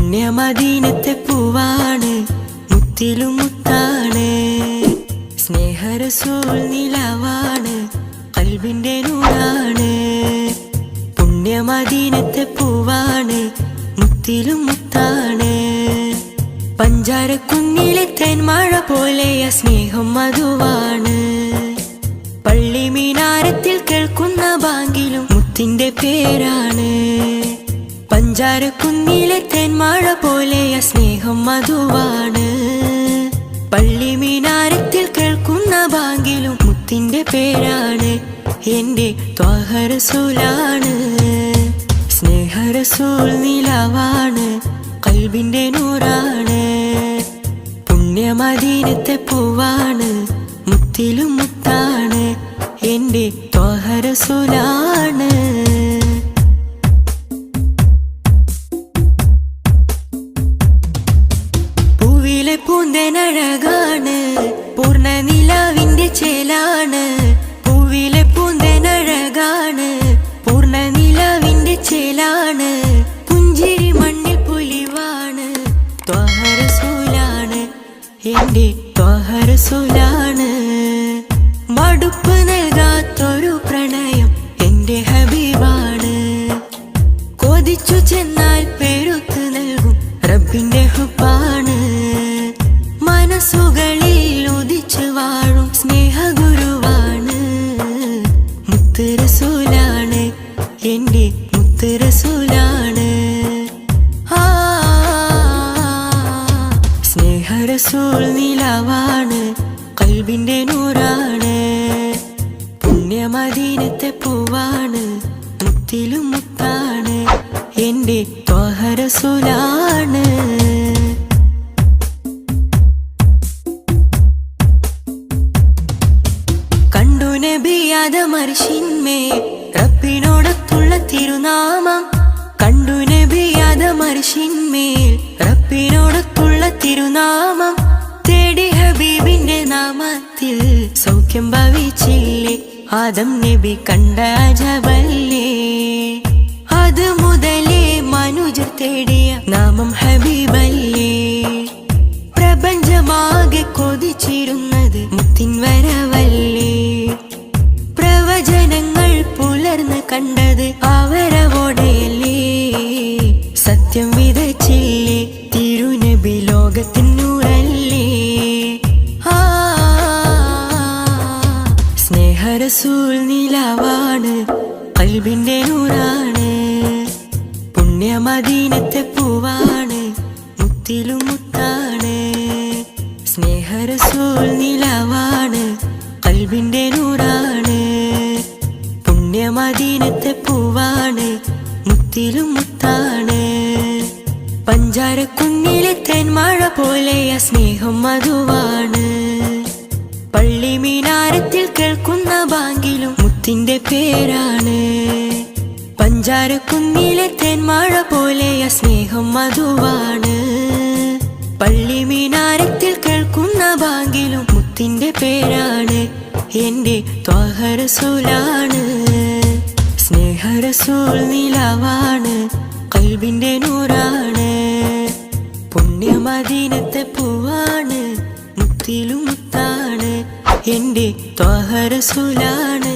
പുണ്യമദീനത്തെ പൂവാണ്, മുത്തിലും മുത്താണ്. സ്നേഹറസൂൽ നിലാവാണ്, ഖൽബിന്റെ നൂറാണ്. പുണ്യമദീനത്തെ പൂവാണ്, മുത്തിലും മുത്താണ്. പഞ്ചാരക്കുന്നിലെ തേൻമഴ പോലെയ സ്നേഹം മധുവാണ്. പള്ളി മീനാരത്തിൽ കേൾക്കുന്ന ബാങ്കിലും മുത്തിന്റെ പേരാണ്. പഞ്ചാരക്കുന്നിലെ തേൻമഴ പോലെയ സ്നേഹം മധുവാണ്. പള്ളി മീനാരത്തിൽ കേൾക്കുന്ന ബാങ്കിലും മുത്തിന്റെ പേരാണ്. എന്റെ ത്വാഹ റസൂലാണ്. സ്നേഹറസൂൽ നിലാവാണ്, ഖൽബിന്റെ നൂറാണ്. പുണ്യമദീനത്തെ പൂവാണ്, മുത്തിലും മുത്താണ്. എന്റെ ത്വാഹ റസൂലാണ്. പൂവിലെ പൂന്തേനഴകാണ്, പൂർണ്ണ നിലാവിന്റെ ചേലാണ്. പൂവിലെ പൂന്തേനഴകാണ്, പൂർണ്ണ നിലാവിന്റെ ചേലാണ്. പുഞ്ചിരി മണ്ണിൽ പുലിവാണ്, ത്വാഹ റസൂലാണ്. എന്റെ ത്വാഹ റസൂലാണ്. മടുപ്പ് നൽകാത്തൊരു പ്രണയം എന്റെ ഹബീബാണ്. കൊതിച്ചു ചെന്നാൽ പെരുത്ത് നൽകും റബ്ബിന്റെ ഹുബ്ബാണ്. മനസ്സുകളിൽ ഉദിച്ചു വാഴും സ്നേഹഗുരുവാണ്. മുത്ത് റസൂലാണ്, എന്റെ മുത്ത് റസൂലാണ്. സ്നേഹറസൂൽ നിലാവാണ്, ഖൽബിന്റെ നൂറാണ്. പുണ്യമദീനത്തെ പൂവാണ്, മുത്തിലും മുത്താണ്. എന്റെ ത്വാഹ റസൂലാണ്. കണ്ടു നബി ആദം അർശിന്മേൽ റബ്ബിനോടൊത്തുള്ള തിരുനാമം. കണ്ടു നബി ആദം അർശിന്മേൽ റബ്ബിനോടൊത്തുള്ള തിരുനാമം. തേടി ഹബീബിന്റെ നാമത്തിൽ സൗഖ്യം ഭവിച്ചില്ലേ. ആദം നബി കണ്ട അജബല്ലേ. അത് മുതലേ മനുജർ തേടിയ നാമം ഹബീബല്ലേ. പ്രപഞ്ചമാകെ കൊതിച്ചിരുന്നത് മുത്തിൻ വരവല്ലേ. പ്രവചനങ്ങൾ പുലർന്ന് കണ്ടത് അവരവോടെയല്ലേ. സത്യം വിതച്ചില്ലേ തിരുനബി ലോകത്തിൻ നൂറല്ലേ. സ്നേഹറസൂൽ നിലാവാണ്, ഖൽബിന്റെ നൂറാണ്. പുണ്യമദീനത്തെ പൂവാണ്, മുത്തിലും മുത്താണ്. സ്നേഹറസൂൽ നിലാവാണ്, ഖൽബിന്റെ നൂറാണ്. പുണ്യമദീനത്തെ പൂവാണ്, മുത്തിലും മുത്താണ്. പഞ്ചാരക്കുന്നിലെ തേൻമഴ പോലെയ സ്നേഹം മധുവാണ്. പള്ളി മീനാരത്തിൽ കേൾക്കുന്ന ബാങ്കിലും മുത്തിന്റെ പേരാണ്. പഞ്ചാരക്കുന്നിലെ തേൻമഴ പോലെയ സ്നേഹം മധുവാണ്. പള്ളി മീനാരത്തിൽ കേൾക്കുന്ന ബാങ്കിലും മുത്തിന്റെ പേരാണ്. എന്റെ ത്വാഹ റസൂലാണ്. സ്നേഹറസൂൽ നിലാവാണ്, ഖൽബിന്റെ നൂറാണ്. പുണ്യമദീനത്തെ പൂവാണ്, മുത്തിലും മുത്താണ്. എന്റെ ത്വാഹ റസൂലാണ്.